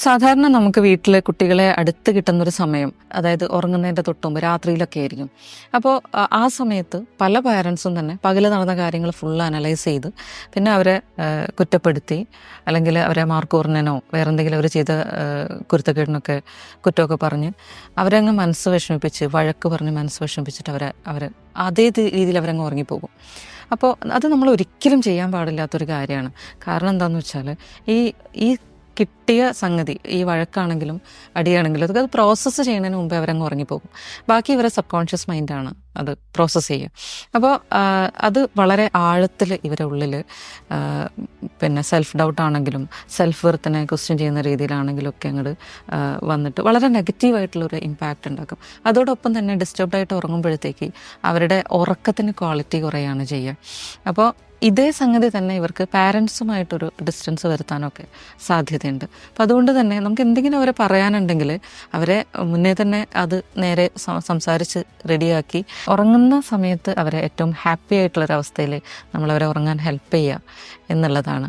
സാധാരണ നമുക്ക് വീട്ടിൽ കുട്ടികളെ അടുത്ത് കിട്ടുന്നൊരു സമയം, അതായത് ഉറങ്ങുന്നതിൻ്റെ തൊട്ടുമുമ്പ് രാത്രിയിലൊക്കെ ആയിരിക്കും. അപ്പോൾ ആ സമയത്ത് പല പാരൻസും തന്നെ പകൽ നടന്ന കാര്യങ്ങൾ ഫുൾ അനലൈസ് ചെയ്ത് പിന്നെ അവരെ കുറ്റപ്പെടുത്തി, അല്ലെങ്കിൽ അവരെ മാർക്ക് കുറഞ്ഞനോ വേറെ എന്തെങ്കിലും അവർ ചെയ്ത കുരുത്തക്കേടിനൊക്കെ കുറ്റമൊക്കെ പറഞ്ഞ് അവരെ അങ്ങ് മനസ്സ് വിഷമിപ്പിച്ച്, വഴക്ക് പറഞ്ഞ് മനസ്സ് വിഷമിപ്പിച്ചിട്ട് അവരെ അതേ രീതിയിൽ അവരങ്ങ് ഉറങ്ങിപ്പോകും. അപ്പോൾ അത് നമ്മൾ ഒരിക്കലും ചെയ്യാൻ പാടില്ലാത്തൊരു കാര്യമാണ്. കാരണം എന്താണെന്ന് വെച്ചാൽ ഈ കിട്ടിയ സംഗതി, ഈ വഴക്കാണെങ്കിലും അടിയാണെങ്കിലും അതൊക്കെ അത് പ്രോസസ്സ് ചെയ്യുന്നതിന് മുമ്പേ അവരങ്ങ് ഉറങ്ങിപ്പോകും. ബാക്കി ഇവരെ സബ് കോൺഷ്യസ് മൈൻഡാണ് അത് പ്രോസസ്സ് ചെയ്യുക. അപ്പോൾ അത് വളരെ ആഴത്തിൽ ഇവരെ ഉള്ളിൽ പിന്നെ സെൽഫ് ഡൗട്ടാണെങ്കിലും സെൽഫ് വെർത്തിനെ ക്വസ്റ്റ്യൻ ചെയ്യുന്ന രീതിയിലാണെങ്കിലും ഒക്കെ അങ്ങോട്ട് വന്നിട്ട് വളരെ നെഗറ്റീവായിട്ടുള്ളൊരു ഇമ്പാക്റ്റ് ഉണ്ടാക്കും. അതോടൊപ്പം തന്നെ ഡിസ്റ്റർബ്ഡായിട്ട് ഉറങ്ങുമ്പോഴത്തേക്ക് അവരുടെ ഉറക്കത്തിന് ക്വാളിറ്റി കുറയാണ് ചെയ്യുക. അപ്പോൾ ഇതേ സംഗതി തന്നെ ഇവർക്ക് പാരൻസുമായിട്ടൊരു ഡിസ്റ്റൻസ് വരുത്താനൊക്കെ സാധ്യതയുണ്ട്. അപ്പോൾ അതുകൊണ്ട് തന്നെ നമുക്ക് എന്തെങ്കിലും അവരെ പറയാനുണ്ടെങ്കിൽ അവരെ മുന്നേ തന്നെ അത് നേരെ സംസാരിച്ച് റെഡിയാക്കി ഉറങ്ങുന്ന സമയത്ത് അവരെ ഏറ്റവും ഹാപ്പി ആയിട്ടുള്ളൊരവസ്ഥയിൽ നമ്മളവരെ ഉറങ്ങാൻ ഹെൽപ്പ് ചെയ്യുക എന്നുള്ളതാണ്